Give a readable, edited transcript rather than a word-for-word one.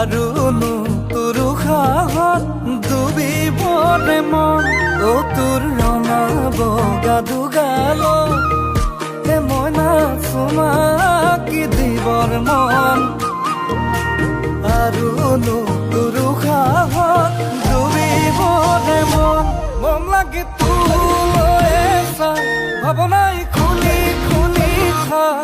আৰুনো তোৰ উশাহত ডুবিবনে মন অ তোৰ ৰঙা বগা দুগালত মই নাচোমা কি দিবৰ মন আৰুনো তোৰ উশাহত ডুবিবনে মন মন লাগে তোলৈ চাই ভাৱনাই খুলি খুলি খাই